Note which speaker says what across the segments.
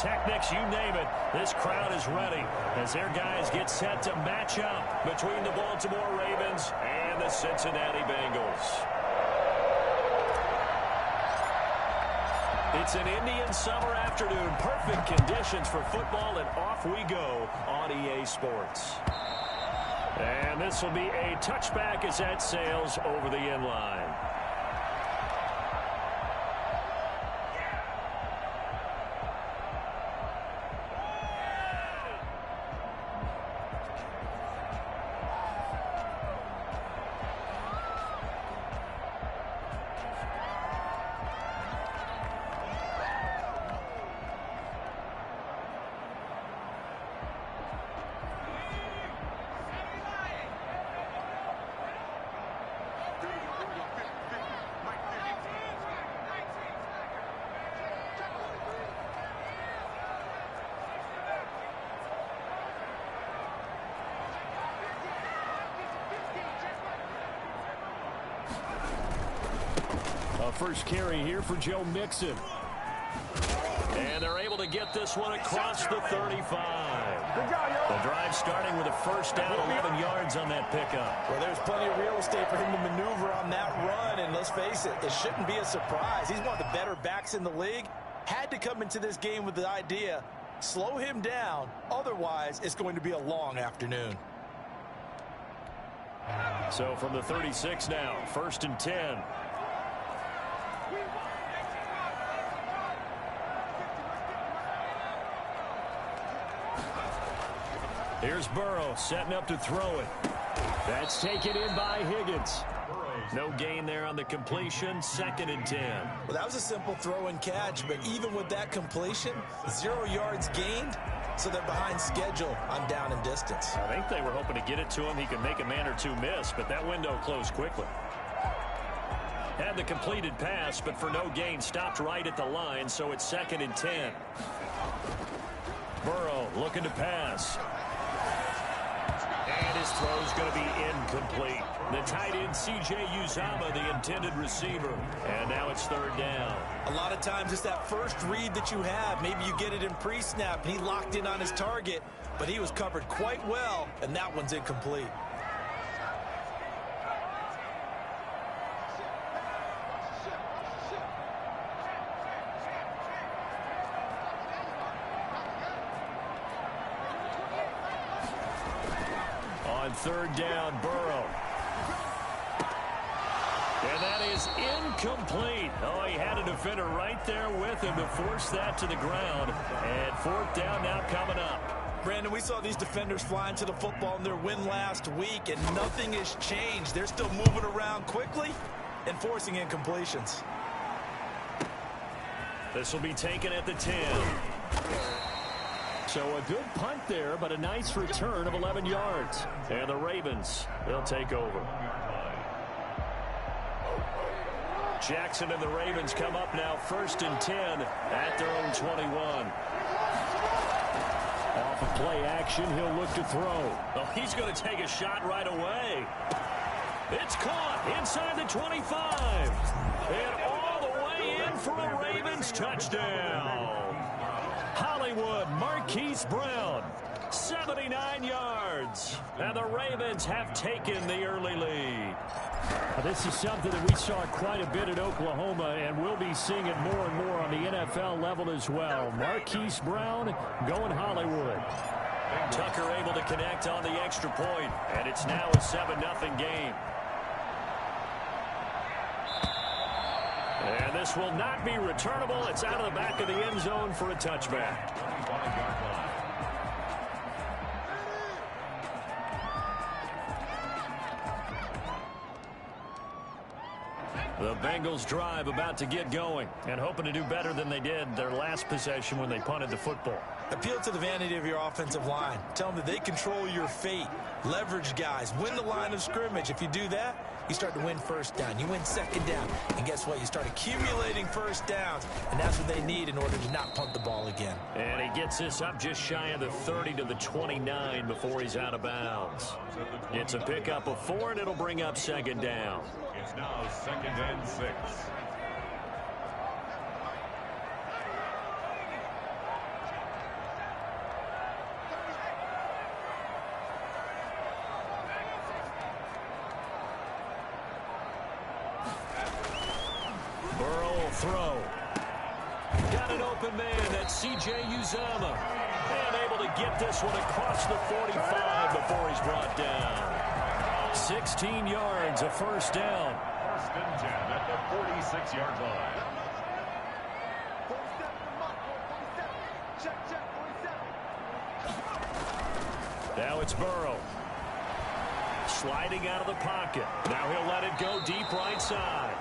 Speaker 1: pyrotechnics, you name it. This crowd is ready as their guys get set to match up between the Baltimore Ravens and the Cincinnati Bengals. It's an Indian summer afternoon. Perfect conditions for football, and off we go on EA Sports. And this will be a touchback as that sails over the end line. First carry here for Joe Mixon. And they're able to get this one across the 35.
Speaker 2: Good job, yo.
Speaker 1: The drive starting with a first down, 11 yards on that pickup.
Speaker 3: Well, there's plenty of real estate for him to maneuver on that run, and let's face it, it shouldn't be a surprise. He's one of the better backs in the league. Had to come into this game with the idea, slow him down, otherwise it's going to be a long afternoon.
Speaker 1: So from the 36 now, 1st and 10. Here's Burrow setting up to throw it. That's taken in by Higgins. No gain there on the completion. 2nd and 10.
Speaker 3: Well, that was a simple throw and catch, but even with that completion, 0 yards gained, so they're behind schedule on down and distance.
Speaker 1: I think they were hoping to get it to him. He could make a man or two miss, but that window closed quickly. Had the completed pass, but for no gain, stopped right at the line, so it's 2nd and 10. Burrow looking to pass. And his throw's going to be incomplete. The tight end, C.J. Uzomah, the intended receiver. And now it's 3rd down.
Speaker 3: A lot of times it's that first read that you have. Maybe you get it in pre-snap, and he locked in on his target, but he was covered quite well, and that one's incomplete.
Speaker 1: On 3rd down, Burrow. And that is incomplete. Oh, he had a defender right there with him to force that to the ground. And 4th down now coming up.
Speaker 3: Brandon, we saw these defenders flying to the football in their win last week, and nothing has changed. They're still moving around quickly and forcing incompletions.
Speaker 1: This will be taken at the 10. So a good punt there, but a nice return of 11 yards. And the Ravens, they'll take over. Jackson and the Ravens come up now 1st and 10 at their own 21. Off of play action, he'll look to throw. Oh, he's going to take a shot right away. It's caught inside the 25. And all the way in for a Ravens touchdown. Hollywood, Marquise Brown, 79 yards. And the Ravens have taken the early lead. This is something that we saw quite a bit at Oklahoma, and we'll be seeing it more and more on the NFL level as well. Marquise Brown going Hollywood. Tucker able to connect on the extra point, and it's now a 7-0 game. And this will not be returnable. It's out of the back of the end zone for a touchback. The Bengals drive about to get going and hoping to do better than they did their last possession when they punted the football.
Speaker 3: Appeal to the vanity of your offensive line. Tell them that they control your fate. Leverage guys. Win the line of scrimmage. If you do that, you start to win 1st down. You win 2nd down. And guess what? You start accumulating 1st downs. And that's what they need in order to not punt the ball again.
Speaker 1: And he gets this up just shy of the 30 to the 29 before he's out of bounds. It's a pickup of 4, and it'll bring up 2nd down.
Speaker 2: It's now 2nd and 6.
Speaker 1: throw. Got an open man. That's C.J. Uzomah. And able to get this one across the 45 before he's brought down. 16 yards, a first down.
Speaker 2: First and 10 at the 46-yard line.
Speaker 1: Now it's Burrow. Sliding out of the pocket. Now he'll let it go deep right side.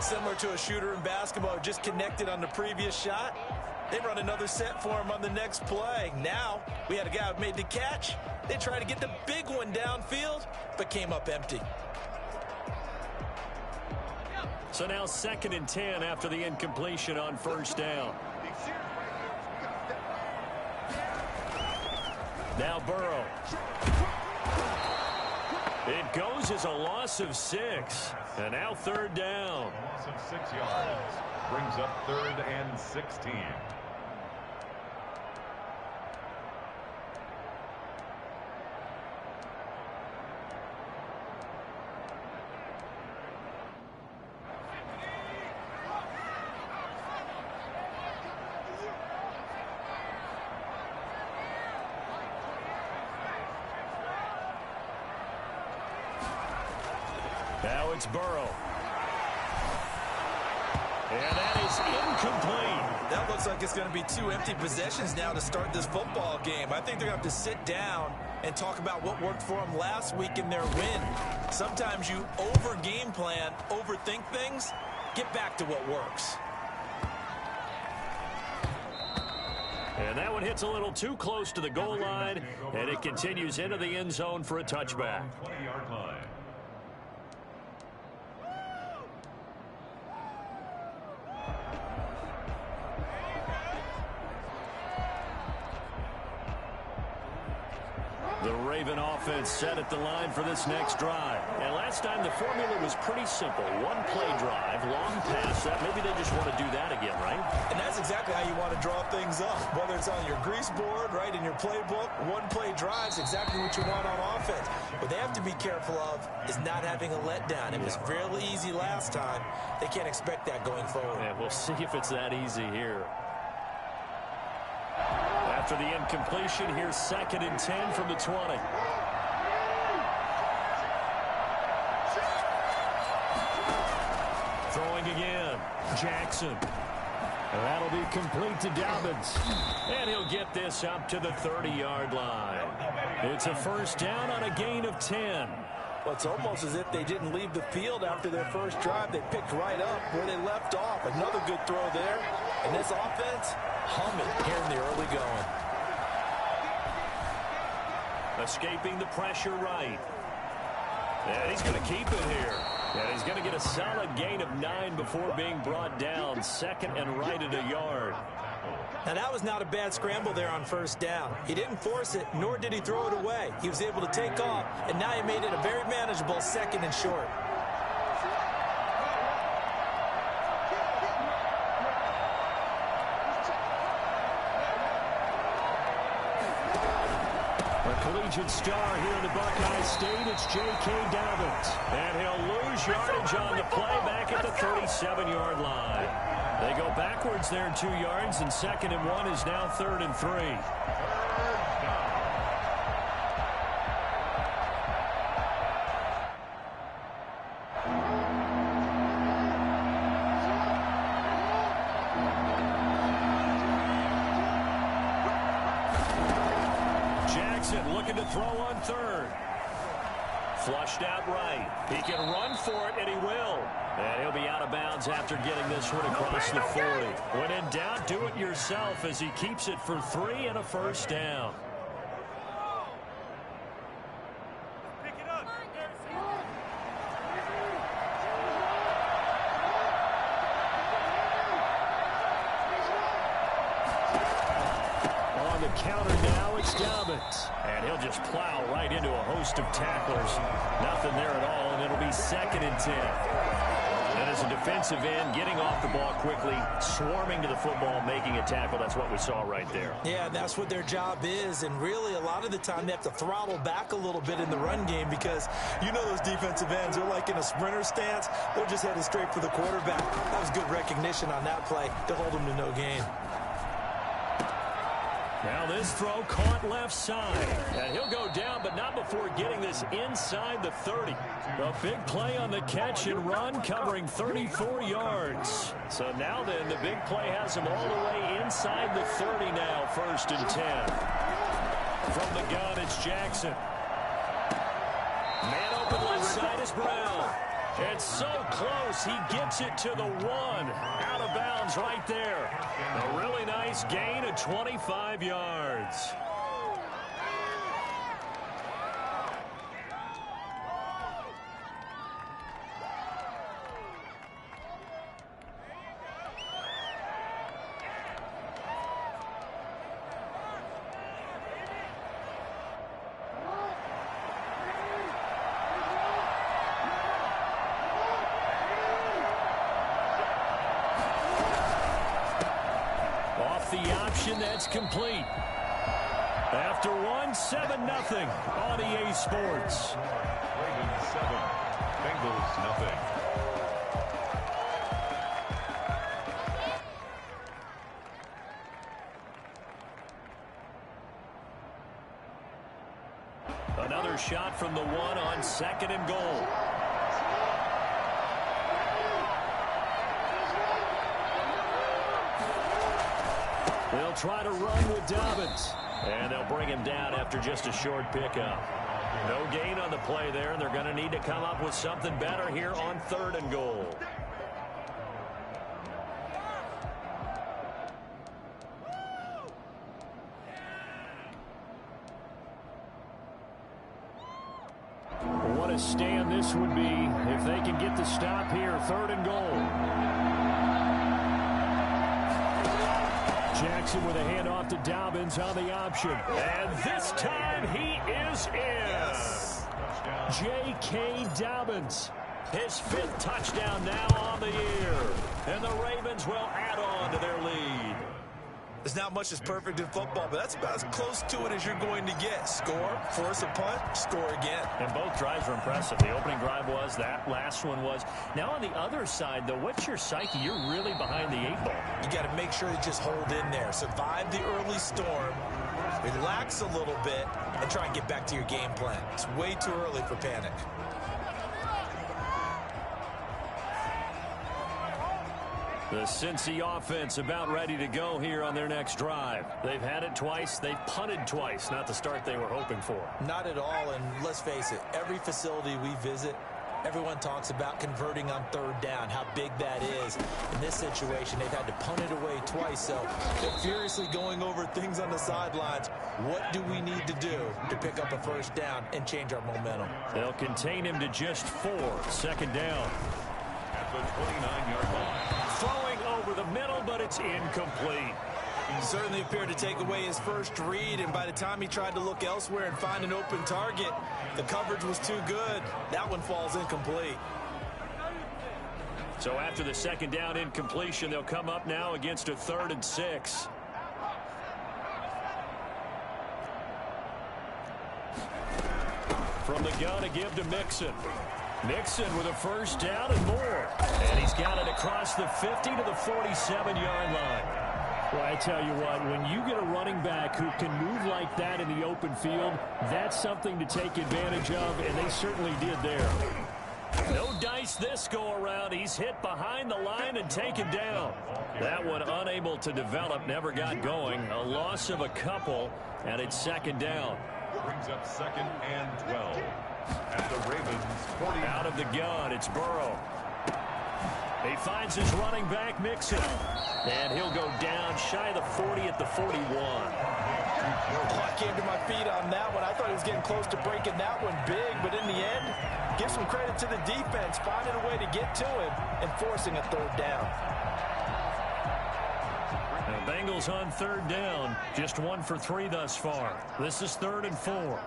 Speaker 3: Similar to a shooter in basketball, just connected on the previous shot. They run another set for him on the next play. Now we had a guy who made the catch. They tried to get the big one downfield, but came up empty.
Speaker 1: So now 2nd and 10 after the incompletion on first down. Now Burrow. It goes as a loss of 6. And now 3rd down.
Speaker 2: Loss of 6 yards. Brings up 3rd and 16.
Speaker 1: Now it's Burrow. And that is incomplete.
Speaker 3: That looks like it's going to be 2 empty possessions now to start this football game. I think they're going to have to sit down and talk about what worked for them last week in their win. Sometimes you over-game plan, overthink things. Get back to what works.
Speaker 1: And that one hits a little too close to the goal line, and it continues into the end zone for a touchback.
Speaker 2: 20-yard line.
Speaker 1: The Raven offense set at the line for this next drive. And last time the formula was pretty simple. 1-play drive, long pass. That maybe they just want to do that again, right?
Speaker 3: And that's exactly how you want to draw things up. Whether it's on your grease board, right, in your playbook, 1-play drive's exactly what you want on offense. What they have to be careful of is not having a letdown. It was fairly easy last time. They can't expect that going forward.
Speaker 1: And we'll see if it's that easy here. After the incompletion, here's 2nd and 10 from the 20. Throwing again. Jackson. And that'll be complete to Dobbins. And he'll get this up to the 30-yard line. It's a first down on a gain of 10.
Speaker 3: Well, it's almost as if they didn't leave the field after their first drive. They picked right up where they left off. Another good throw there. And this offense, humming here in the early going.
Speaker 1: Escaping the pressure right. And he's going to keep it here. And he's going to get a solid gain of 9 before being brought down. 2nd and right at a yard.
Speaker 3: Now, that was not a bad scramble there on first down. He didn't force it, nor did he throw it away. He was able to take off, and now he made it a very manageable 2nd and short.
Speaker 1: Collegiate star here in the Buckeye State, it's J.K. Dobbins. And he'll lose yardage on the play back at the 37-yard line. They go backwards there 2 yards, and 2nd and 1 is now 3rd and 3. Looking to throw on 3rd. Flushed out right. He can run for it, and he will. And he'll be out of bounds after getting this one across the 40. When in doubt, do it yourself as he keeps it for 3 and a first down. On the counter now, it's Dobbins. And he'll just plow right into a host of tacklers. Nothing there at all, and it'll be 2nd and 10. And as a defensive end, getting off the ball quickly, swarming to the football, making a tackle. That's what we saw right there.
Speaker 3: Yeah, that's what their job is, and really a lot of the time they have to throttle back a little bit in the run game because you know those defensive ends, they're like in a sprinter stance. They're just headed straight for the quarterback. That was good recognition on that play to hold them to no gain.
Speaker 1: Now this throw caught left side. And he'll go down, but not before getting this inside the 30. A big play on the catch and run, covering 34 yards. So now then, the big play has him all the way inside the 30 now, 1st and 10. From the gun, it's Jackson. Man open left side is Brown. It's so close, he gets it to the 1. Out of bounds right there. A really nice gain of 25 yards. The option that's complete. After 1, 7-0 on EA Sports.
Speaker 2: Ravens 7, Bengals nothing.
Speaker 1: Another shot from the 1 on 2nd and goal. They'll try to run with Dobbins. And they'll bring him down after just a short pickup. No gain on the play there, and they're going to need to come up with something better here on 3rd and goal. What a stand this would be if they can get the stop here, 3rd and goal. Jackson with a handoff to Dobbins on the option. And this time he is in. Yes. J.K. Dobbins. His 5th touchdown now on the year. And the Ravens will add on to their lead.
Speaker 3: There's not much that's perfect in football, but that's about as close to it as you're going to get. Score, force a punt, score again.
Speaker 1: And both drives were impressive. The opening drive was, that last one was. Now on the other side, though, what's your psyche? You're really behind the 8 ball.
Speaker 3: You got to make sure you just hold in there. Survive the early storm, relax a little bit, and try and get back to your game plan. It's way too early for panic.
Speaker 1: The Cincy offense about ready to go here on their next drive. They've had it twice. They've punted twice. Not the start they were hoping for.
Speaker 3: Not at all, and let's face it, every facility we visit, everyone talks about converting on 3rd down, how big that is. In this situation, they've had to punt it away twice, so they're furiously going over things on the sidelines. What do we need to do to pick up a 1st down and change our momentum?
Speaker 1: They'll contain him to just 4. 2nd down.
Speaker 2: At the 29-yard line.
Speaker 1: Throwing over the middle, but it's incomplete.
Speaker 3: He certainly appeared to take away his first read, and by the time he tried to look elsewhere and find an open target, the coverage was too good. That one falls incomplete.
Speaker 1: So after the 2nd down incompletion, they'll come up now against a 3rd and 6. From the gun, a give to Mixon. Mixon with a 1st down and more. And he's got it across the 50 to the 47-yard line. Well, I tell you what, when you get a running back who can move like that in the open field, that's something to take advantage of, and they certainly did there. No dice this go-around. He's hit behind the line and taken down. That one unable to develop, never got going. A loss of a couple, and it's 2nd down.
Speaker 2: Brings up 2nd and 12. At the Ravens 40.
Speaker 1: Out of the gun, it's Burrow. He finds his running back, Mixon. And he'll go down shy of the 40 at the 41.
Speaker 3: I came to my feet on that one. I thought he was getting close to breaking that one big, but in the end, give some credit to the defense, finding a way to get to him and forcing a 3rd down.
Speaker 1: Now, Bengals on 3rd down, just 1 for 3 thus far. This is 3rd and 4.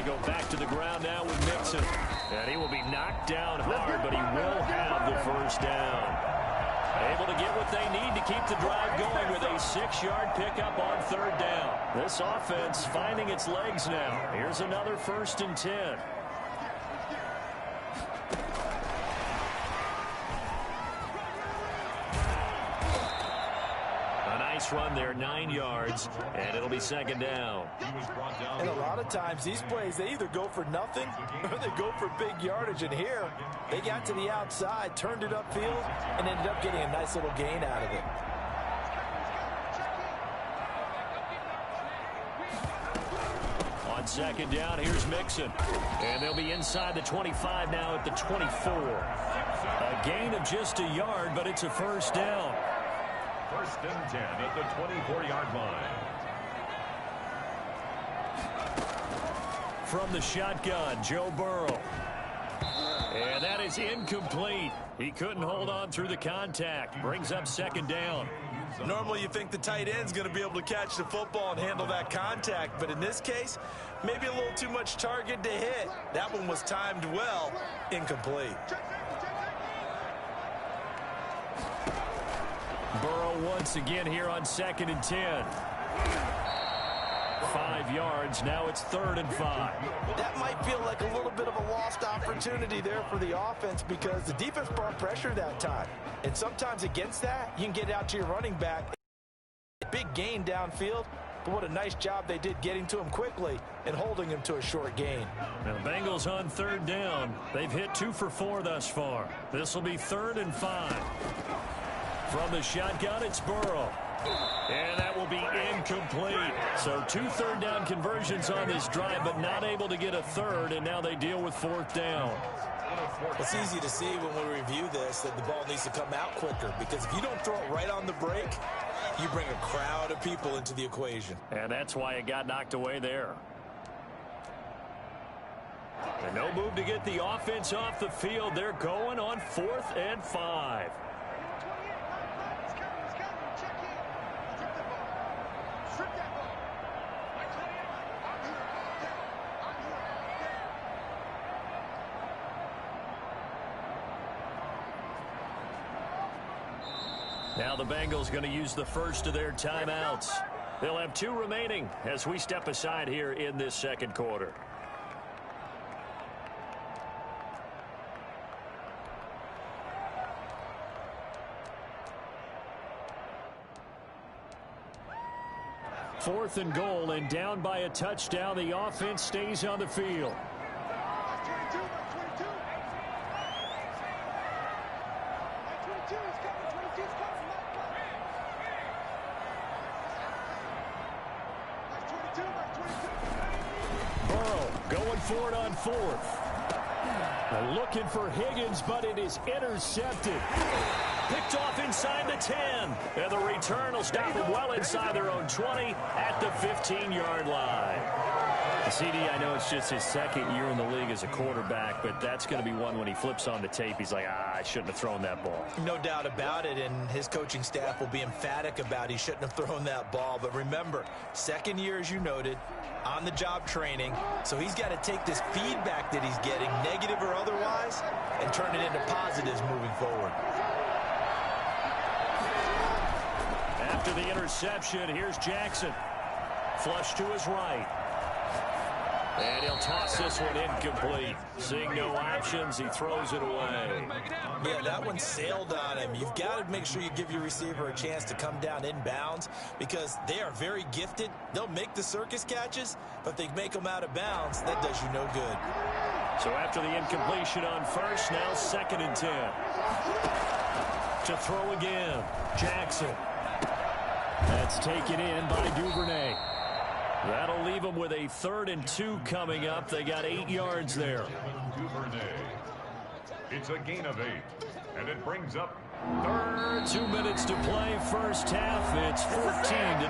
Speaker 1: They go back to the ground now with Mixon. And he will be knocked down hard, but he will have the first down. Able to get what they need to keep the drive going with a 6-yard pickup on 3rd down. This offense finding its legs now. Here's another 1st and 10. Run there, 9 yards, and it'll be 2nd down.
Speaker 3: And a lot of times these plays, they either go for nothing or they go for big yardage. And here, they got to the outside, turned it upfield, and ended up getting a nice little gain out of it.
Speaker 1: On 2nd down, here's Mixon. And they'll be inside the 25 now at the 24. A gain of just a yard, but it's a 1st down.
Speaker 2: 1st and 10 at the 24-yard line.
Speaker 1: From the shotgun, Joe Burrow. And that is incomplete. He couldn't hold on through the contact. Brings up 2nd down.
Speaker 3: Normally you think the tight end's going to be able to catch the football and handle that contact, but in this case, maybe a little too much target to hit. That one was timed well, incomplete.
Speaker 1: Burrow once again here on 2nd and 10. 5 yards. Now it's 3rd and 5.
Speaker 3: That might feel like a little bit of a lost opportunity there for the offense because the defense brought pressure that time. And sometimes against that, you can get out to your running back. Big gain downfield, but what a nice job they did getting to him quickly and holding him to a short gain.
Speaker 1: Now the Bengals on 3rd down. They've hit 2 for 4 thus far. This will be 3rd and 5. From the shotgun, it's Burrow. And that will be incomplete. So 2 3rd down conversions on this drive, but not able to get a 3rd, and now they deal with 4th down.
Speaker 3: It's easy to see when we review this that the ball needs to come out quicker because if you don't throw it right on the break, you bring a crowd of people into the equation.
Speaker 1: And that's why it got knocked away there. And no move to get the offense off the field. They're going on 4th and 5. Now the Bengals going to use the first of their timeouts. They'll have 2 remaining as we step aside here in this 2nd quarter. Fourth and goal, and down by a touchdown. The offense stays on the field. Burrow going for it on 4th. Looking for Higgins, but it is intercepted. Picked off inside the 10. And the return will stop them well inside their own 20 at the 15-yard line. CD, I know it's just his 2nd year in the league as a quarterback, but that's going to be one when he flips on the tape. He's like, I shouldn't have thrown that ball.
Speaker 3: No doubt about it, and his coaching staff will be emphatic about he shouldn't have thrown that ball. But remember, 2nd year, as you noted, on-the-job training, so he's got to take this feedback that he's getting, negative or otherwise, and turn it into positives moving forward.
Speaker 1: After the interception, here's Jackson. Flush to his right. And he'll toss this one incomplete. Seeing no options, he throws it away.
Speaker 3: Yeah, that one sailed on him. You've got to make sure you give your receiver a chance to come down inbounds because they are very gifted. They'll make the circus catches, but if they make them out of bounds, that does you no good.
Speaker 1: So after the incompletion on first, now 2nd and 10. To throw again, Jackson. That's taken in by Duvernay. That'll leave them with a 3rd and 2 coming up. They got 8 yards there.
Speaker 2: It's a gain of 8, and it brings up
Speaker 1: 3rd. 2 minutes to play, first half. It's 14-0.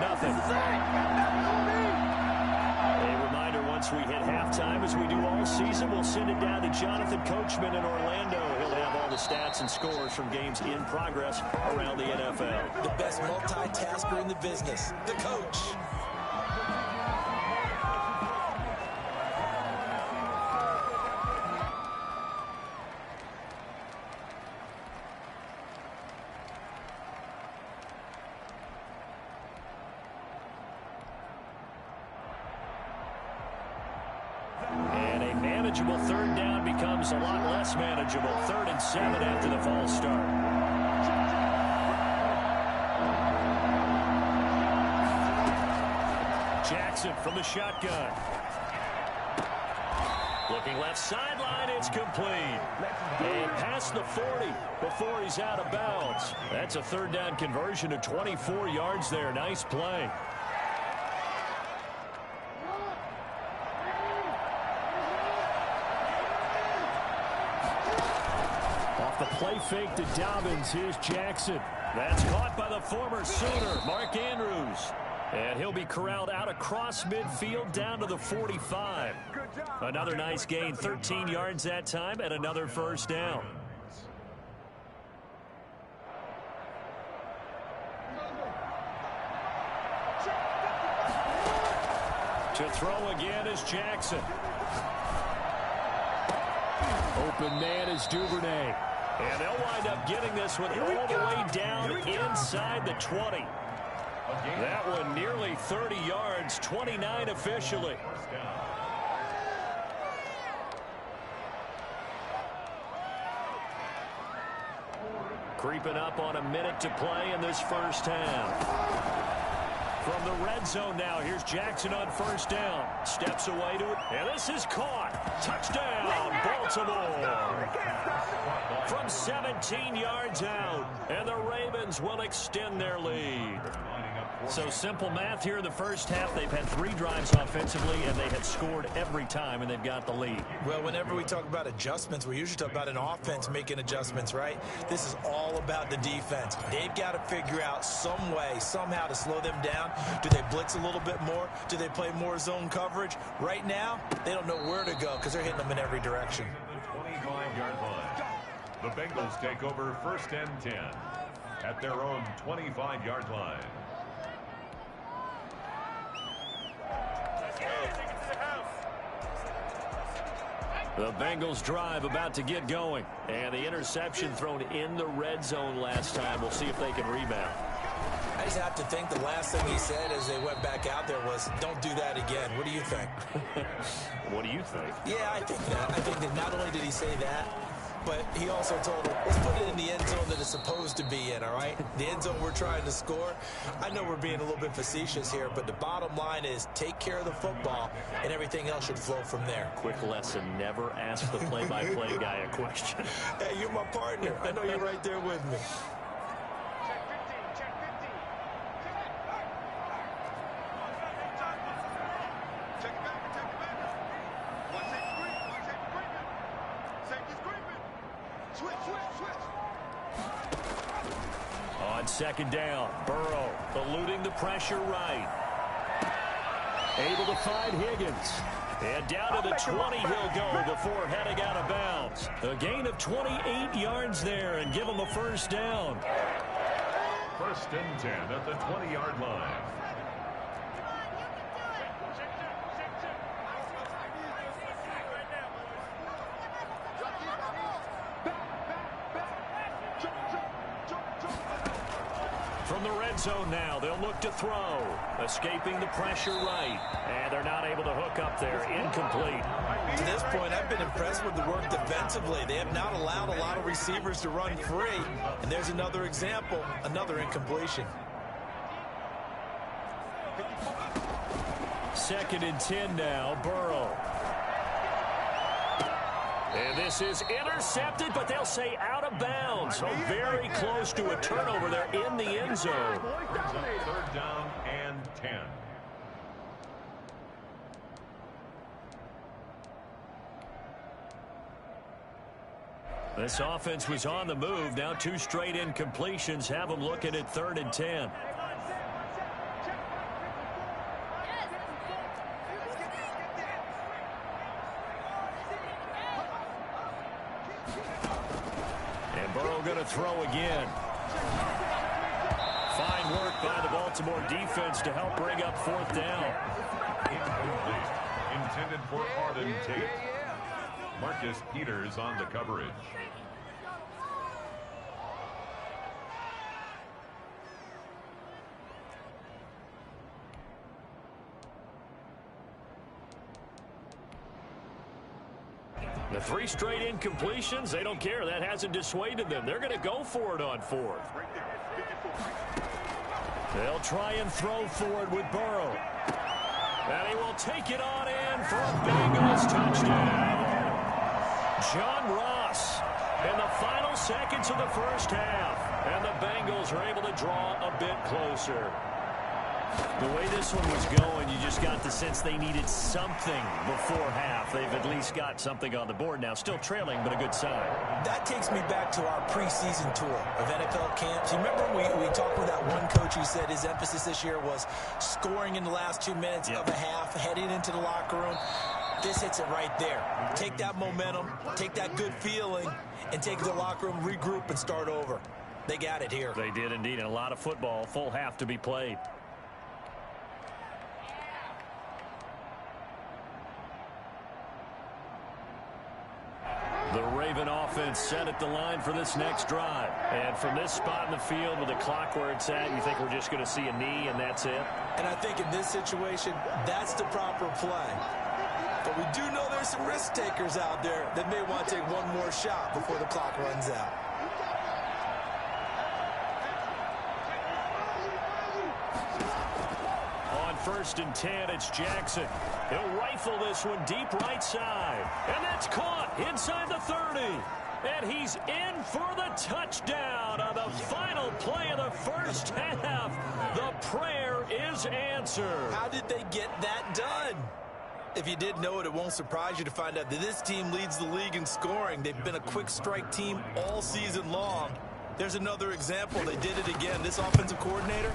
Speaker 1: A reminder, once we hit halftime, as we do all season, we'll send it down to Jonathan Coachman in Orlando. He'll have all the stats and scores from games in progress around the NFL.
Speaker 3: The best multitasker in the business, the coach.
Speaker 1: manageable third down becomes a lot less manageable. 3rd and 7 after the false start. Jackson from the shotgun. Looking left sideline, it's complete. And past the 40 before he's out of bounds. That's a 3rd down conversion of 24 yards there. Nice play. Off the play fake to Dobbins, here's Jackson. That's caught by the former Sooner, Mark Andrews. And he'll be corralled out across midfield down to the 45. Another nice gain, 13 yards that time, and another first down. To throw again is Jackson. Open man is Duvernay. And they'll wind up getting this one all the way down inside the 20. That one nearly 30 yards, 29 officially. Creeping up on a minute to play in this first half. From the red zone now, here's Jackson on first down. Steps away to it, and this is caught. Touchdown, Baltimore. From 17 yards out, and the Ravens will extend their lead. So simple math here in the first half. They've had 3 drives offensively, and they have scored every time, and they've got the lead.
Speaker 3: Well, whenever we talk about adjustments, we usually talk about an offense making adjustments, right? This is all about the defense. They've got to figure out some way, somehow to slow them down. Do they blitz a little bit more? Do they play more zone coverage? Right now, they don't know where to go because they're hitting them in every direction.
Speaker 2: The 25-yard line. The Bengals take over 1st and 10 at their own 25-yard line.
Speaker 1: The Bengals drive about to get going. And the interception thrown in the red zone last time. We'll see if they can rebound.
Speaker 3: I just have to think the last thing he said as they went back out there was, don't do that again. What do you think?
Speaker 1: What do you think?
Speaker 3: Yeah, I think that. I think that not only did he say that, but he also told them, let's put it in the end zone that it's supposed to be in, all right? The end zone we're trying to score. I know we're being a little bit facetious here, but the bottom line is take care of the football, and everything else should flow from there.
Speaker 1: Quick lesson, never ask the play-by-play guy a question.
Speaker 3: Hey, you're my partner. I know you're right there with me.
Speaker 1: On 2nd down, Burrow eluding the pressure right. Able to find Higgins. And down to the 20 he'll go before heading out of bounds. A gain of 28 yards there and give him a first down.
Speaker 2: 1st and 10 at the 20-yard line.
Speaker 1: From the red zone now, they'll look to throw. Escaping the pressure right. And they're not able to hook up there. Incomplete.
Speaker 3: To this point, I've been impressed with the work defensively. They have not allowed a lot of receivers to run free. And there's another example, another incompletion.
Speaker 1: 2nd and 10 now, Burrow. And this is intercepted, but they'll say out of bounds. So very close to a turnover there in the end zone.
Speaker 2: 3rd down and 10.
Speaker 1: This offense was on the move. Now 2 straight incompletions have them looking at 3rd and 10. Going to throw again. Fine work by the Baltimore defense to help bring up 4th down.
Speaker 2: Incomplete. Intended for Arden Tate. Marcus Peters on the coverage.
Speaker 1: The 3 straight incompletions, they don't care. That hasn't dissuaded them. They're going to go for it on 4th. They'll try and throw forward with Burrow. And he will take it on in for a Bengals touchdown. John Ross in the final seconds of the first half. And the Bengals are able to draw a bit closer. The way this one was going, you just got the sense they needed something before half. They've at least got something on the board now. Still trailing, but a good sign.
Speaker 3: That takes me back to our preseason tour of NFL camps. You remember we talked with that one coach who said his emphasis this year was scoring in the last 2 minutes of a half, heading into the locker room. This hits it right there. Take that momentum, take that good feeling, and take it to the locker room, regroup, and start over. They got it here.
Speaker 1: They did indeed, and a lot of football, full half to be played. The Raven offense set at the line for this next drive. And from this spot in the field with the clock where it's at, you think we're just going to see a knee and that's it?
Speaker 3: And I think in this situation, that's the proper play. But we do know there's some risk takers out there that may want to take one more shot before the clock runs out.
Speaker 1: On 1st and 10, it's Jackson. He'll rifle this one deep right side. And that's caught inside the 30. And he's in for the touchdown on the final play of the first half. The prayer is answered.
Speaker 3: How did they get that done? If you did know it, it won't surprise you to find out that this team leads the league in scoring. They've been a quick strike team all season long. There's another example. They did it again. This offensive coordinator,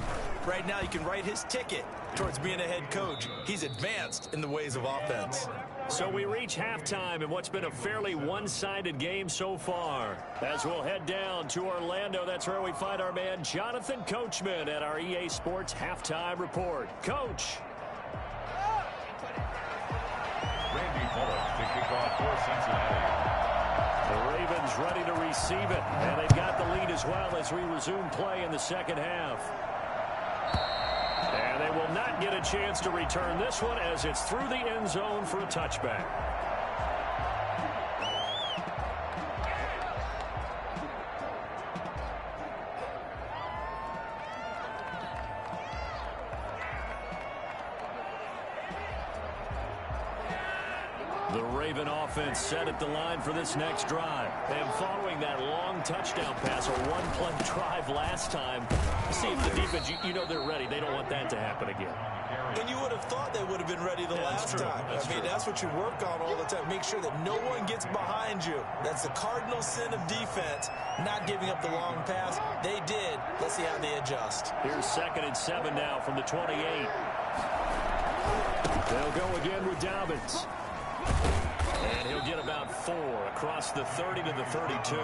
Speaker 3: right now, you can write his ticket towards being a head coach. He's advanced in the ways of offense.
Speaker 1: So we reach halftime in what's been a fairly one-sided game so far. As we'll head down to Orlando, that's where we find our man Jonathan Coachman at our EA Sports Halftime Report. Coach.
Speaker 2: Randy Bullock to kick off for Cincinnati.
Speaker 1: The Ravens ready to receive it, and they've got the lead as well as we resume play in the second half. And they will not get a chance to return this one as it's through the end zone for a touchback. The Raven offense set at the line for this next drive. And following that long touchdown pass, a one-play drive last time, see if the defense, you know they're ready. They don't want that to happen again.
Speaker 3: And you would have thought they would have been ready the last time. I mean, that's what you work on all the time. Make sure that no one gets behind you. That's the cardinal sin of defense, not giving up the long pass. They did. Let's see how they adjust.
Speaker 1: Here's 2nd and 7 now from the 28. They'll go again with Dobbins. And he'll get about 4 across the 30 to the 32.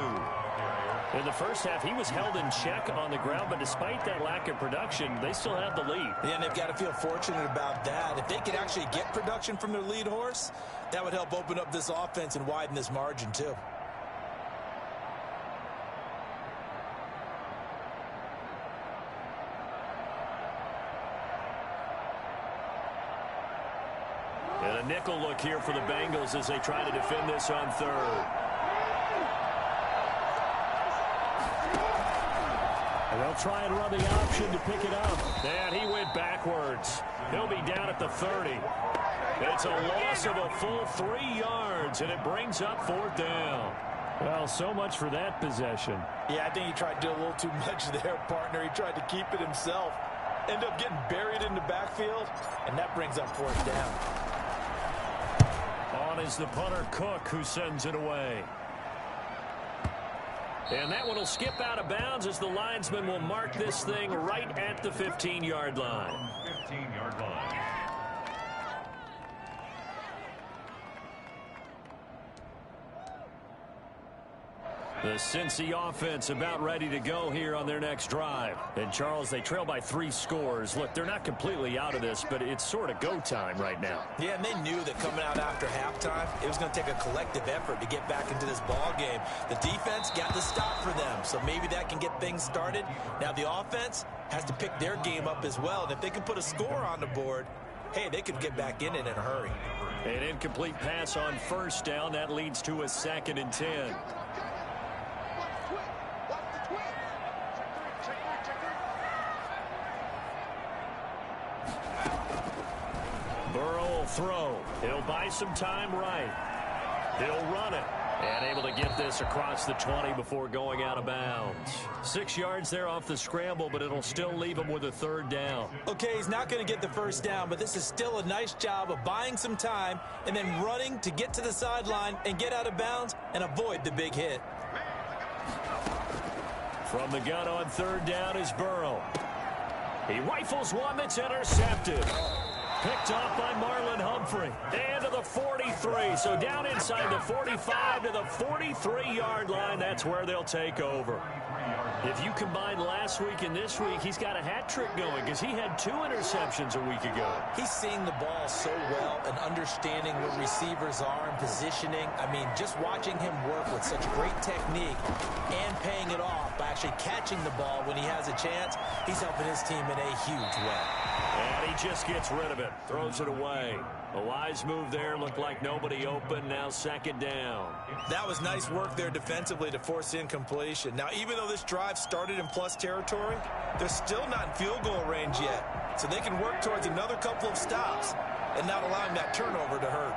Speaker 1: In the first half, he was held in check on the ground, but despite that lack of production, they still have the lead.
Speaker 3: Yeah, and they've got to feel fortunate about that. If they could actually get production from their lead horse, that would help open up this offense and widen this margin, too.
Speaker 1: And a nickel look here for the Bengals as they try to defend this on 3rd. And they'll try and run the option to pick it up. And he went backwards. He'll be down at the 30. It's a loss of a full 3 yards, and it brings up 4th down. Well, so much for that possession.
Speaker 3: Yeah, I think he tried to do a little too much there, partner. He tried to keep it himself. End up getting buried in the backfield, and that brings up 4th down.
Speaker 1: On is the punter, Cook, who sends it away. And that one will skip out of bounds as the linesman will mark this thing right at the 15-yard line.
Speaker 2: 15-yard line.
Speaker 1: The Cincy offense about ready to go here on their next drive. And, Charles, they trail by 3 scores. Look, they're not completely out of this, but it's sort of go time right now.
Speaker 3: Yeah, and they knew that coming out after halftime, it was going to take a collective effort to get back into this ball game. The defense got the stop for them, so maybe that can get things started. Now the offense has to pick their game up as well, and if they can put a score on the board, hey, they could get back in it in a hurry.
Speaker 1: An incomplete pass on first down. That leads to a 2nd and 10. Burrow will throw. He'll buy some time right. He'll run it. And able to get this across the 20 before going out of bounds. 6 yards there off the scramble, but it'll still leave him with a 3rd down.
Speaker 3: Okay, he's not going to get the first down, but this is still a nice job of buying some time and then running to get to the sideline and get out of bounds and avoid the big hit.
Speaker 1: From the gun on 3rd down is Burrow. He rifles one that's intercepted. Picked off by Marlon Humphrey. And to the 43. So down inside the 45 to the 43-yard line. That's where they'll take over. If you combine last week and this week, he's got a hat trick going because he had 2 interceptions a week ago.
Speaker 3: He's seeing the ball so well and understanding where receivers are and positioning. I mean, just watching him work with such great technique and paying it off by actually catching the ball when he has a chance, he's helping his team in a huge way.
Speaker 1: And he just gets rid of it. Throws it away. A wise move there. Looked like nobody open. Now 2nd down.
Speaker 3: That was nice work there defensively to force incompletion. Now, even though this drive started in plus territory, they're still not in field goal range yet. So they can work towards another couple of stops and not allowing that turnover to hurt.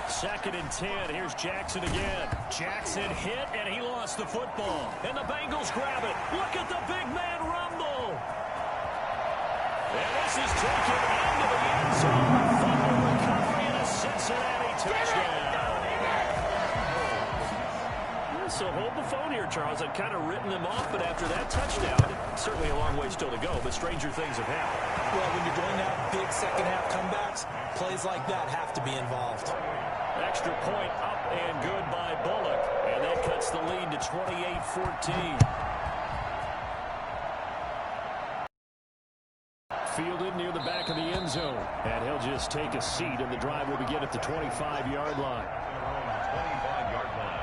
Speaker 1: 2nd and 10. Here's Jackson again. Jackson hit, and he lost the football. And the Bengals grab it. Look at the big man rumble. And this is taken into the end zone. Fumble recovery and a Cincinnati touchdown. So hold the phone here, Charles. I've kind of written them off, but after that touchdown, certainly a long way still to go, but stranger things have happened.
Speaker 3: Well, when you're doing that big second-half comebacks, plays like that have to be involved.
Speaker 1: Extra point up and good by Bullock. And that cuts the lead to 28-14. Fielded near the back of the end zone. And he'll just take a seat, and the drive will begin at the 25-yard line.
Speaker 2: 25-yard line.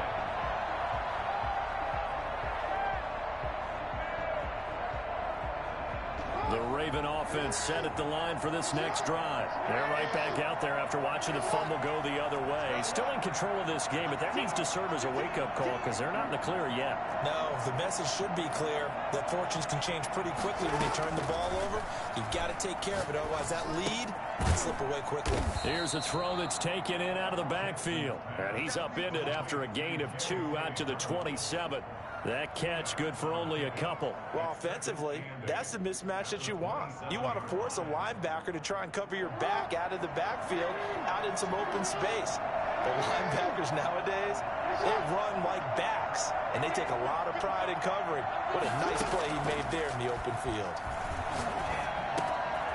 Speaker 1: The Raven offense set at the line for this next drive. They're right back out there after watching the fumble go the other way. Still in control of this game, but that needs to serve as a wake-up call because they're not in the clear yet.
Speaker 3: No, the message should be clear that fortunes can change pretty quickly when you turn the ball over. You've got to take care of it, otherwise that lead can slip away quickly.
Speaker 1: Here's a throw that's taken in out of the backfield. And he's upended after a gain of 2 out to the 27. That catch good for only a couple.
Speaker 3: Well, offensively, that's the mismatch that you want. You want to force a linebacker to try and cover your back out of the backfield, out in some open space. But linebackers nowadays, they run like backs, and they take a lot of pride in covering. What a nice play he made there in the open field.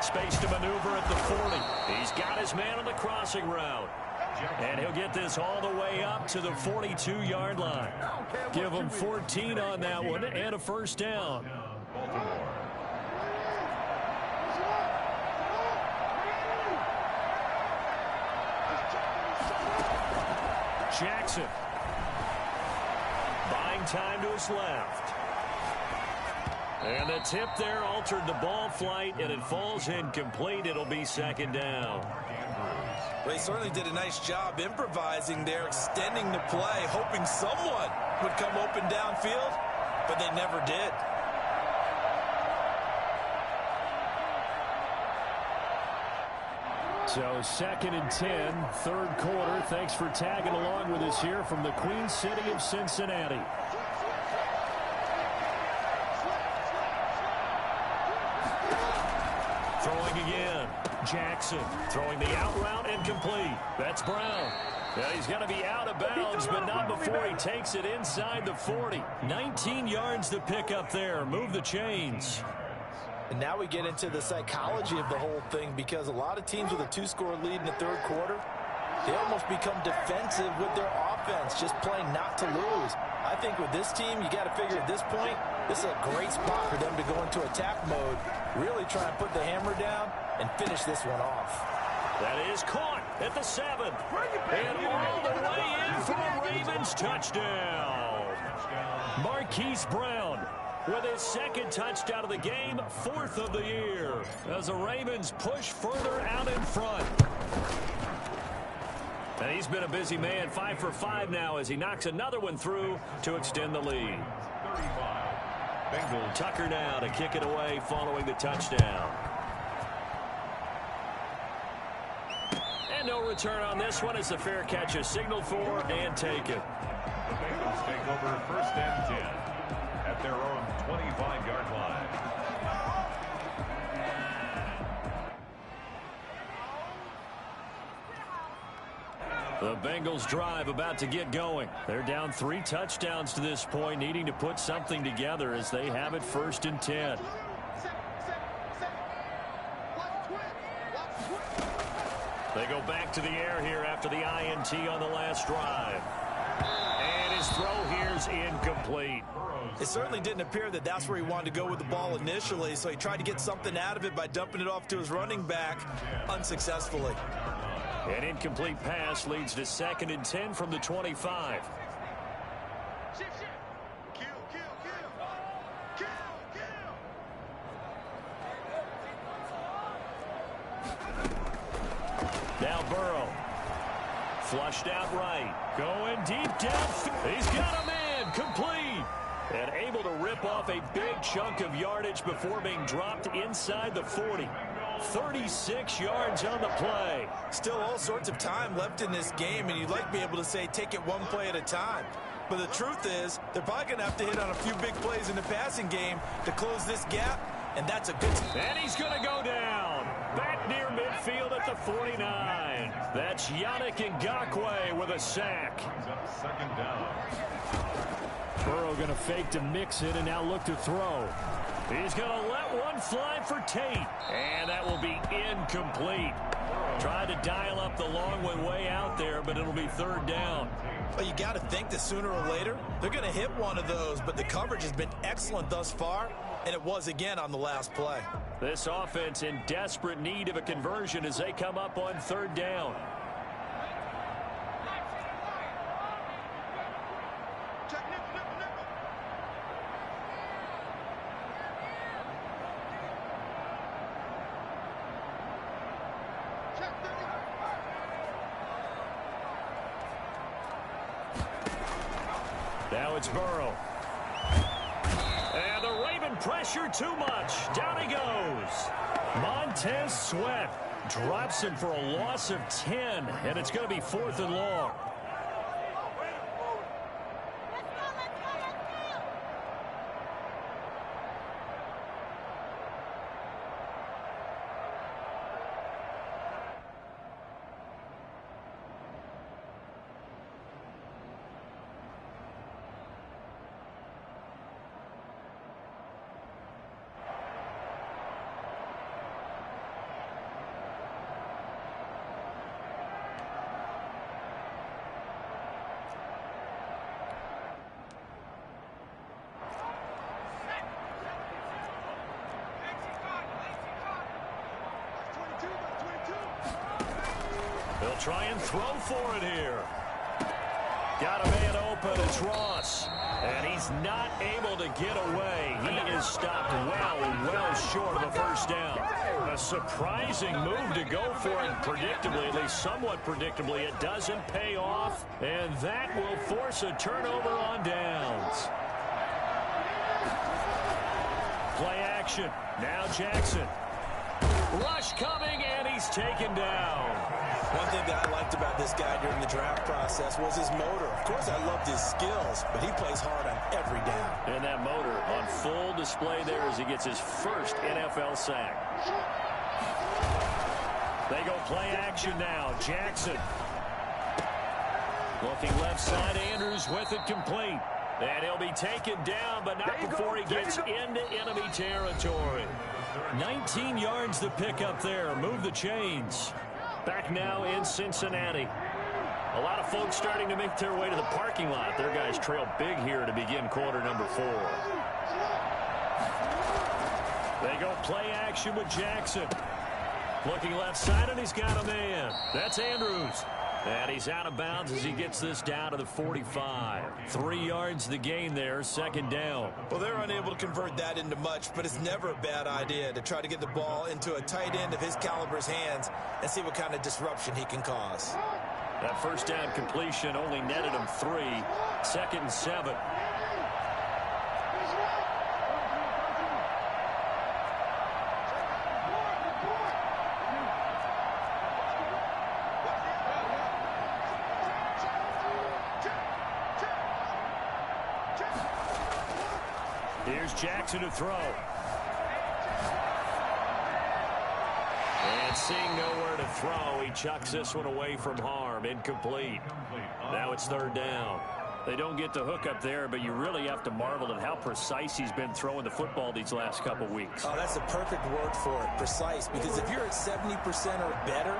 Speaker 1: Space to maneuver at the 40. He's got his man on the crossing route. And he'll get this all the way up to the 42-yard line. Give him 14 on that one and a first down. Jackson. Buying time to his left. And the tip there altered the ball flight, and it falls incomplete. It'll be 2nd down.
Speaker 3: Well, he certainly did a nice job improvising there, extending the play, hoping someone would come open downfield, but they never did.
Speaker 1: So 2nd and 10, 3rd quarter. Thanks for tagging along with us here from the Queen City of Cincinnati. Throwing again. Jackson throwing the out route incomplete. That's Brown. Yeah, he's going to be out of bounds, but not before he takes it inside the 40. 19 yards to pick up there. Move the chains.
Speaker 3: And now we get into the psychology of the whole thing, because a lot of teams with a 2-score lead in the 3rd quarter, they almost become defensive with their offense, just playing not to lose. I think with this team, you got to figure at this point, this is a great spot for them to go into attack mode, really try and put the hammer down and finish this one off.
Speaker 1: That is caught at the 7. And all the way in for a Ravens touchdown. Marquise Brown. with his second touchdown of the game, 4th of the year, as the Ravens push further out in front. And he's been a busy man, 5 for 5 now as he knocks another one through to extend the lead.
Speaker 2: 35. Bengals.
Speaker 1: Tucker now to kick it away following the touchdown. And no return on this one as the fair catch is signaled for and taken.
Speaker 2: The Bengals take over 1st and 10 at their own 25-yard line.
Speaker 1: The Bengals drive about to get going. They're down 3 touchdowns to this point, needing to put something together as they have it 1st and 10. They go back to the air here after the INT on the last drive. And his throw here's incomplete.
Speaker 3: It certainly didn't appear that that's where he wanted to go with the ball initially, so he tried to get something out of it by dumping it off to his running back unsuccessfully.
Speaker 1: An incomplete pass leads to 2nd and 10 from the 25. Now Burrow. Flushed out right. Going deep down. He's got a man. Complete. And able to rip off a big chunk of yardage before being dropped inside the 40. 36 yards on the play.
Speaker 3: Still all sorts of time left in this game, and you'd like to be able to say take it one play at a time. But the truth is, they're probably going to have to hit on a few big plays in the passing game to close this gap, and that's a good...
Speaker 1: And he's going to go down. Back near midfield at the 49. That's Yannick Ngakoue with a sack.
Speaker 2: 2nd down.
Speaker 1: Burrow going to fake to mix it and now look to throw. He's going to let one fly for Tate. And that will be incomplete. Tried to dial up the long one way out there, but it'll be 3rd down.
Speaker 3: Well, you got to think that sooner or later, they're going to hit one of those, but the coverage has been excellent thus far, and it was again on the last play.
Speaker 1: This offense in desperate need of a conversion as they come up on 3rd down. Now it's Burrow. And the Raven pressure too much. Down he goes. Montez Sweat drops him for a loss of 10, and it's going to be 4th and long. They'll try and throw for it here. Got a man open. It's Ross. And he's not able to get away. He is stopped well short of a 1st down. A surprising move to go for it predictably, at least somewhat predictably. It doesn't pay off, and that will force a turnover on downs. Play action. Now Jackson. Rush coming, and he's taken down.
Speaker 3: One thing that I liked about this guy during the draft process was his motor. Of course, I loved his skills, but he plays hard on every down.
Speaker 1: And that motor on full display there as he gets his 1st NFL sack. They go play action now. Jackson. Looking left side, Andrews with it complete. And he'll be taken down, but not before he gets into enemy territory. 19 yards to pick up there. Move the chains. Back now in Cincinnati. A lot of folks starting to make their way to the parking lot. Their guys trail big here to begin quarter number 4. They go play action with Jackson. Looking left side, and he's got a man. That's Andrews. And he's out of bounds as he gets this down to the 45. 3 yards the gain there, second down.
Speaker 3: Well, they're unable to convert that into much, but it's never a bad idea to try to get the ball into a tight end of his caliber's hands and see what kind of disruption he can cause.
Speaker 1: That first down completion only netted him 3. 2nd and 7. Here's Jackson to throw. And seeing nowhere to throw, he chucks this one away from harm. Incomplete. Now it's 3rd down. They don't get the hook up there, but you really have to marvel at how precise he's been throwing the football these last couple weeks.
Speaker 3: Oh, that's a perfect word for it, precise, because if you're at 70% or better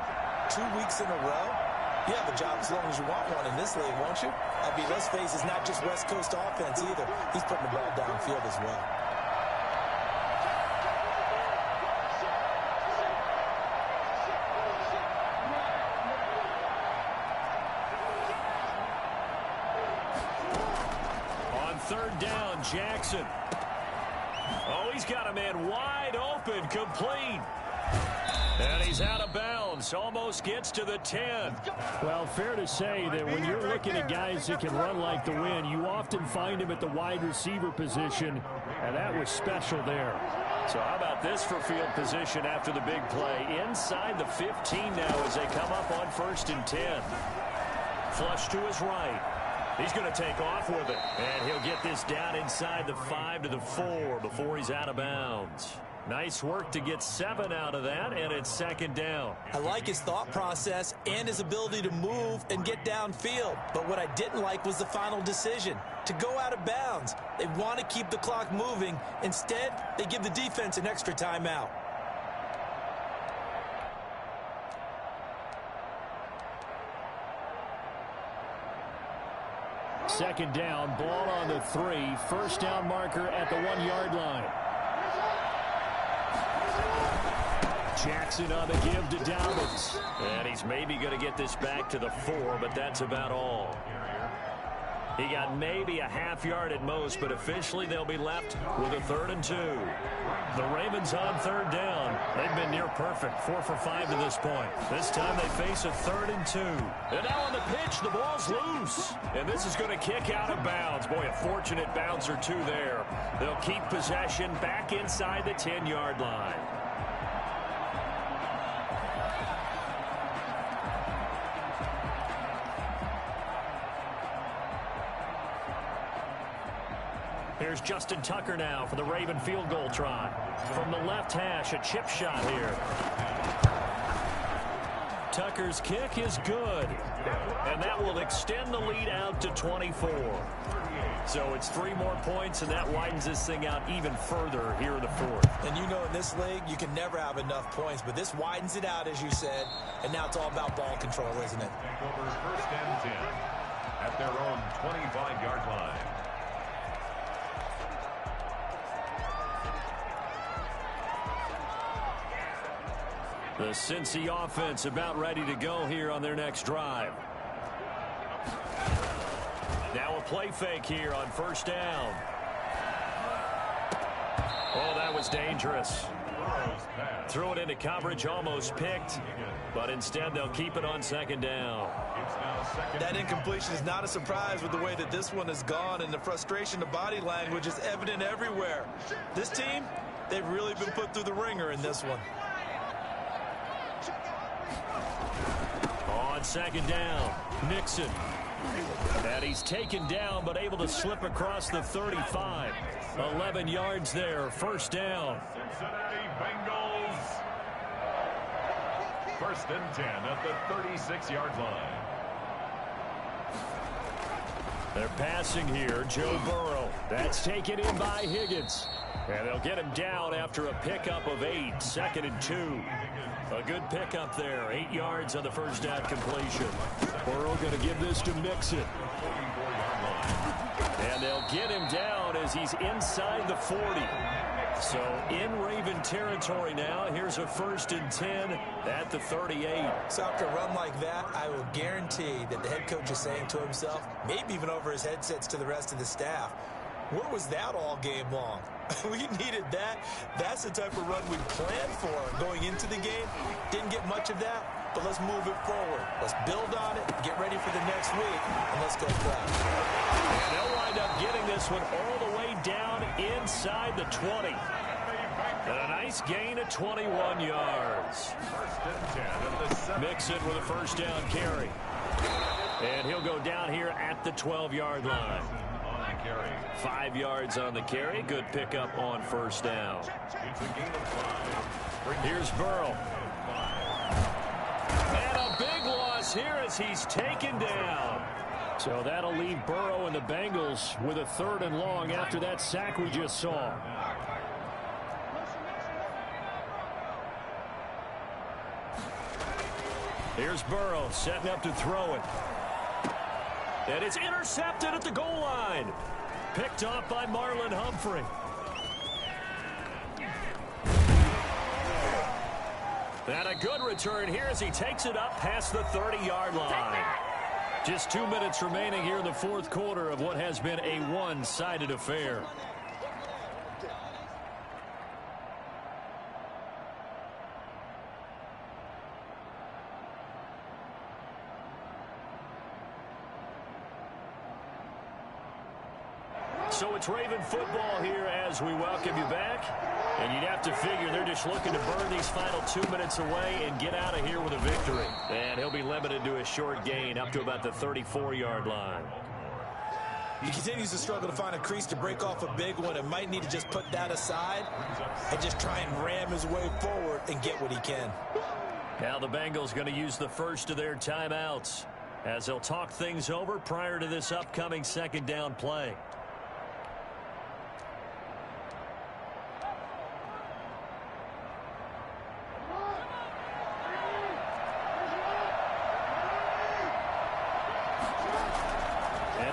Speaker 3: 2 weeks in a row, you have a job as long as you want one in this league, won't you? I mean, let's face it, it's not just West Coast offense either. He's putting the ball downfield as well.
Speaker 1: On 3rd down, Jackson. Oh, he's got a man wide open, complete. And he's out of bounds, almost gets to the 10. Well, fair to say that when you're looking at guys that can run like the wind, you often find him at the wide receiver position, and that was special there. So how about this for field position after the big play? Inside the 15 now as they come up on 1st and 10. Flush to his right. He's going to take off with it, and he'll get this down inside the 5 to the 4 before he's out of bounds. Nice work to get 7 out of that, and it's 2nd down.
Speaker 3: I like his thought process and his ability to move and get downfield. But what I didn't like was the final decision, to go out of bounds. They want to keep the clock moving. Instead, they give the defense an extra timeout.
Speaker 1: Second down, ball on the 3. 1st down marker at the 1-yard line. Jackson on the give to Dobbins. And he's maybe going to get this back to the 4, but that's about all. He got maybe a half yard at most, but officially they'll be left with a 3rd and 2. The Ravens on 3rd down. They've been near perfect, 4 for 5 to this point. This time they face a 3rd and 2. And now on the pitch, the ball's loose. And this is going to kick out of bounds. Boy, a fortunate bounce or 2 there. They'll keep possession back inside the 10-yard line. Here's Justin Tucker now for the Raven field goal try. From the left hash, a chip shot here. Tucker's kick is good. And that will extend the lead out to 24. So it's 3 more points, and that widens this thing out even further here in the 4th.
Speaker 3: And you know in this league, you can never have enough points, but this widens it out, as you said, and now it's all about ball control, isn't it?
Speaker 2: Take over 1st and 10 at their own 25-yard line.
Speaker 1: The Cincy offense about ready to go here on their next drive. Now a play fake here on 1st down. Oh, that was dangerous. Threw it into coverage, almost picked, but instead they'll keep it on 2nd down.
Speaker 3: That incompletion is not a surprise with the way that this one has gone, and the frustration of body language is evident everywhere. This team, they've really been put through the ringer in this one.
Speaker 1: On 2nd down, Nixon. And he's taken down, but able to slip across the 35. 11 yards there, 1st down.
Speaker 2: Cincinnati Bengals. 1st and 10 at the 36-yard line.
Speaker 1: They're passing here, Joe Burrow. That's taken in by Higgins. And they'll get him down after a pickup of 8, 2nd and 2. A good pickup there, 8 yards on the 1st down completion. Burrow going to give this to Mixon. And they'll get him down as he's inside the 40. So in Raven territory now. Here's a 1st and 10 at the 38.
Speaker 3: So after a run like that, I will guarantee that the head coach is saying to himself, maybe even over his headsets to the rest of the staff, where was that all game long? We needed that. That's the type of run we planned for going into the game. Didn't get much of that, but let's move it forward. Let's build on it, get ready for the next week, and let's go fast.
Speaker 1: And they'll wind up getting this one all the way down inside the 20. And a nice gain of 21 yards. Mix it with a 1st down carry. And he'll go down here at the 12-yard line. 5 yards on the carry. Good pickup on 1st down. Here's Burrow. And a big loss here as he's taken down. So that'll leave Burrow and the Bengals with a 3rd and long after that sack we just saw. Here's Burrow setting up to throw it. And it's intercepted at the goal line. Picked off by Marlon Humphrey. And a good return here as he takes it up past the 30-yard line. Just 2 minutes remaining here in the 4th quarter of what has been a one-sided affair. So it's Raven football here as we welcome you back. And you'd have to figure they're just looking to burn these final 2 minutes away and get out of here with a victory. And he'll be limited to a short gain up to about the 34-yard line.
Speaker 3: He continues to struggle to find a crease to break off a big one and might need to just put that aside and just try and ram his way forward and get what he can.
Speaker 1: Now the Bengals going to use the first of their timeouts as they'll talk things over prior to this upcoming 2nd down play.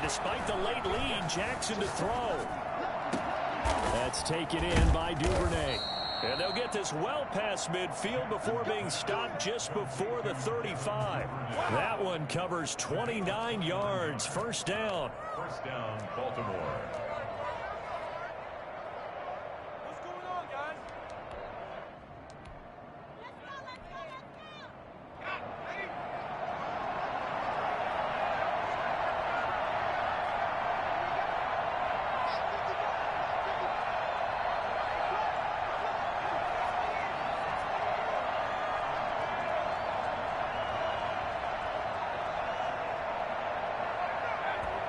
Speaker 1: Despite the late lead, Jackson to throw. That's taken in by Duvernay. And they'll get this well past midfield before being stopped just before the 35. That one covers 29 yards. 1st down.
Speaker 2: 1st down, Baltimore.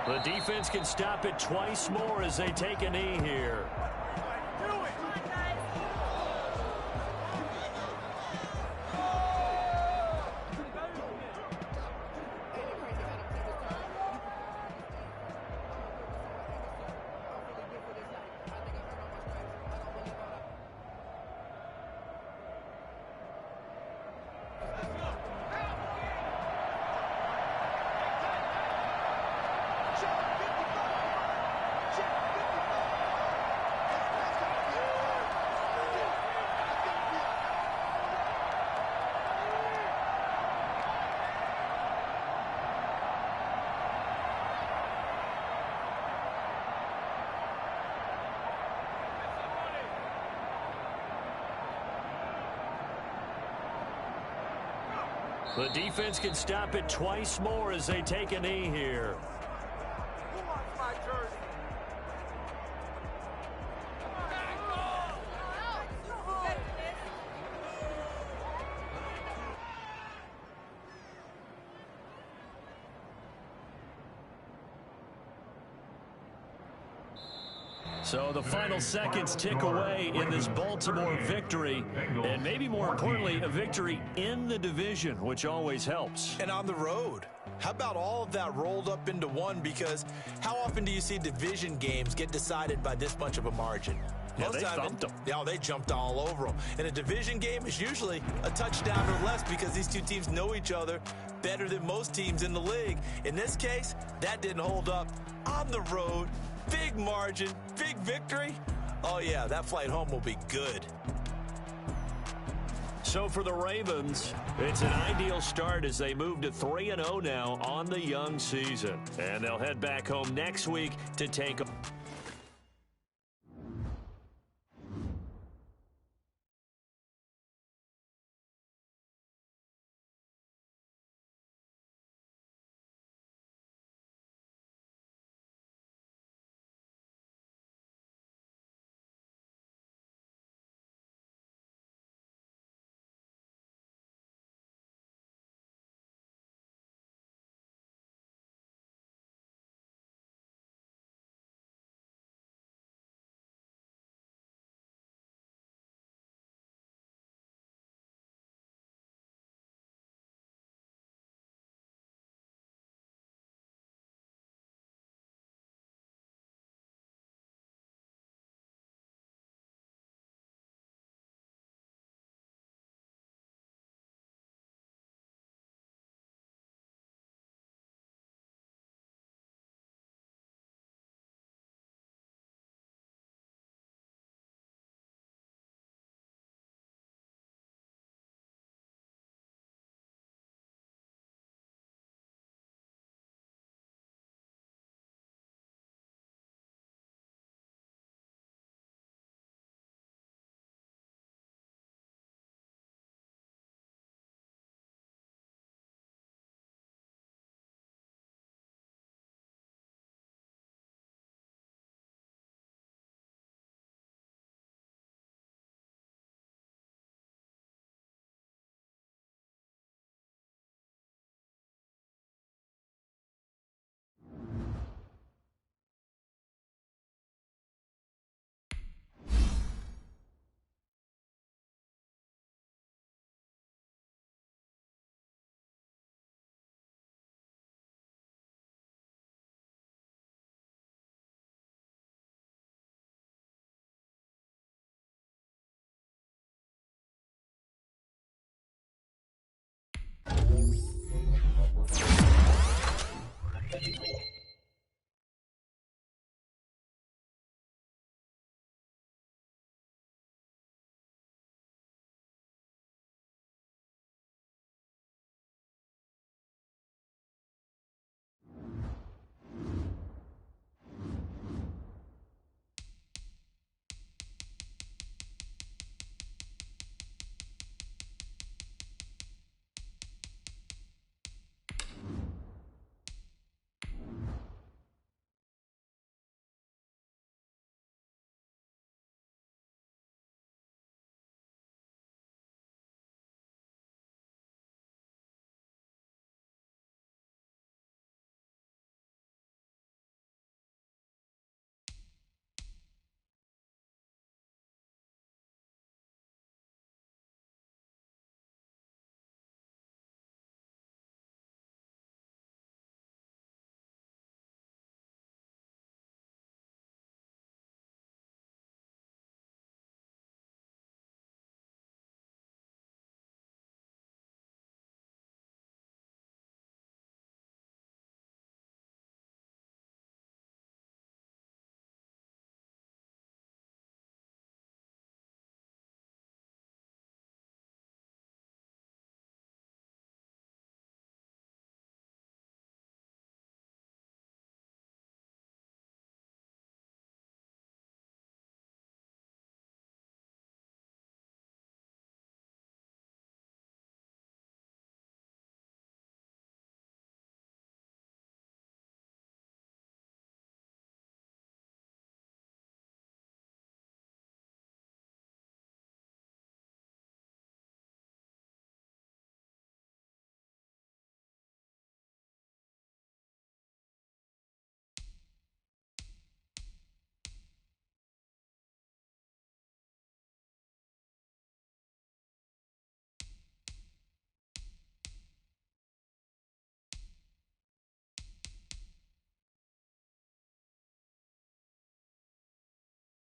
Speaker 1: The defense can stop it twice more as they take a knee here. The defense can stop it twice more as they take a knee here. So the final seconds tick away in this Baltimore victory, and maybe more importantly, a victory in the division, which always helps.
Speaker 3: And on the road. How about all of that rolled up into one? Because how often do you see division games get decided by this much of a margin?
Speaker 1: Yeah, they thumped them.
Speaker 3: Yeah, they jumped all over them. And a division game is usually a touchdown or less because these two teams know each other better than most teams in the league. In this case, that didn't hold up. On the road, big margin, big victory. Oh, yeah, that flight home will be good.
Speaker 1: So for the Ravens, it's an ideal start as they move to 3-0 now on the young season. And they'll head back home next week to take